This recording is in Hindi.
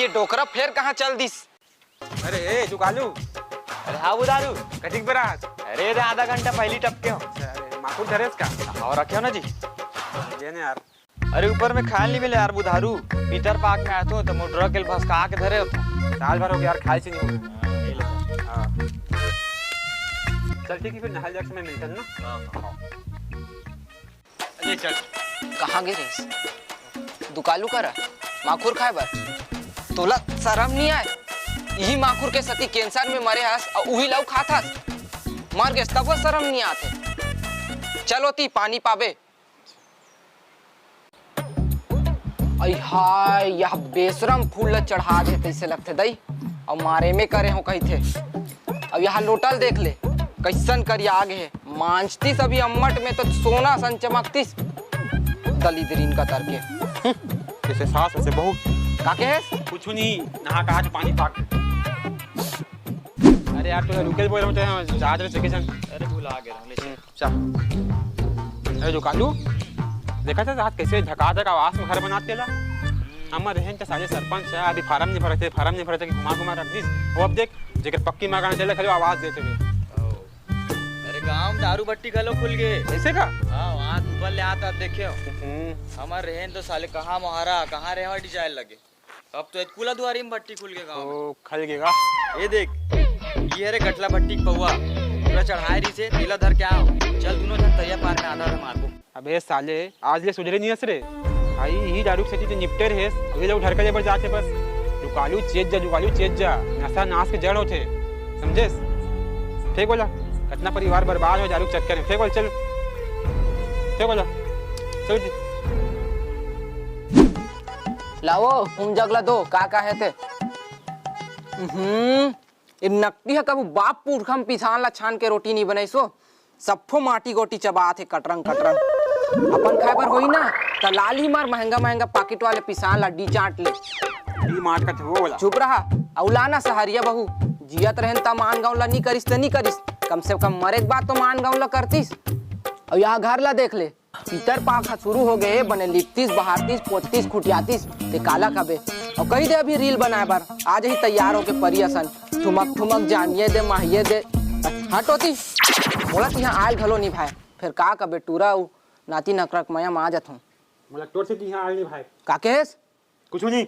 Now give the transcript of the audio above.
ये डोकरा फिर कहाँ चल दिस? अरे ए जुगालू, अरे हाँ बुधारू, कटिक बरात। अरे आधा घंटा पहली टपके हो। अरे माकूर धरेस का और रखे हो ना जी। जेने यार अरे ऊपर में खाए नहीं मिले यार बुधारू। पीटर पार्क में आया तो मोटर के भसका के धरे हो साल भर हो गया यार, खाए से नहीं हो। हाँ। चल ठीक है, फिर नहाल जक्स में मिलते हैं ना। ये चल। कहाँ गिरीस? दुकालू कर माखूर खाए बर तोला शर्म नहीं आए? यही माखूर के सती कैंसर में मरे हस और वही लव खाता मर गए तब शर्म नहीं आते। चलो ती पानी पावे। हाय यह बेशरम फूल चढ़ा देते ऐसे लगते दई और मारे में करे हो कही थे। अब यहाँ लोटल देख ले कैसन करी आगे है मांझतीस अभी अम्मट में तो सोना सन चमकतीस दलिद्रीन का तरके जैसे सास ऐसे बहू काके है कुछ नहीं नहा का आज पानी पाक। अरे यार तो रुके बोल रहे हैं जहाज में सेकेशन। अरे भूला गया ले चल। अरे जुगालू देखा था जहाज कैसे झका आवास में घर बनाते ला। हमारे रहन के सारे सरपंच है अभी फार्म नहीं भरते कि घुमा घुमा रख दीस। वो अब देख जेकर पक्की मकान चले खाली आवाज देते हुए। अरे गांव दारू भट्टी गलो खुल गए ऐसे का? हाँ वहाँ ऊपर ले आता देखे हमारे रहन तो साले कहाँ महारा कहाँ रेवा डिजाइन लगे। अब तो कुला दुआरी में भट्टी खुल गए गाँव में। खल गेगा ये देख ये रे गटला भट्टी पौवा पूरा चढ़ाए रही से तेला धर के आओ। चल दोनों जन तैयार पार में आधा मार। अबे साले आज ले सुधरे नहीं हस रे भाई। ही दारू से तो निपटे रहे अभी लोग ढरके पर जाके बस जुगालू चेत जा नशा नाश के जड़ होते समझे। फेंक बोला कितना परिवार बर्बाद हो दारू चक्कर में। फेंक बोल चल फेंक बोला चल लाओ हम जगला दो का है थे। नकटी है कबू बाप पुरखम पिछान ला छान के रोटी नहीं बनाई सो सफो माटी गोटी चबा थे कटरंग अपन खाए पर होई ना तो लाल ही मार महंगा पाकिट वाले पिसान ला डी चाट ले डी मार का वो वाला चुप चुप रहा औलाना सहरिया बहू जियत रहन ता मान गाँव ला नहीं करिस तो नहीं करिस कम से कम मरे के बाद तो मान गाँव ला करतीस। और यहाँ घर ला देख ले पीतर पाक शुरू हो गए बने लिपतीस बहारतीस पोततीस खुटियातीस ते काला कबे और कही दे अभी रील बनाए बार आज ही तैयार होके परियसन ठुमक जानिए दे माहिए दे हटोती बोला यहाँ आयल घलो नहीं भाई फिर का कबे टूरा नाती नकरक मया मा जात हूँ मतलब तोर से यहाँ आयल नहीं भाई काके कुछ नहीं।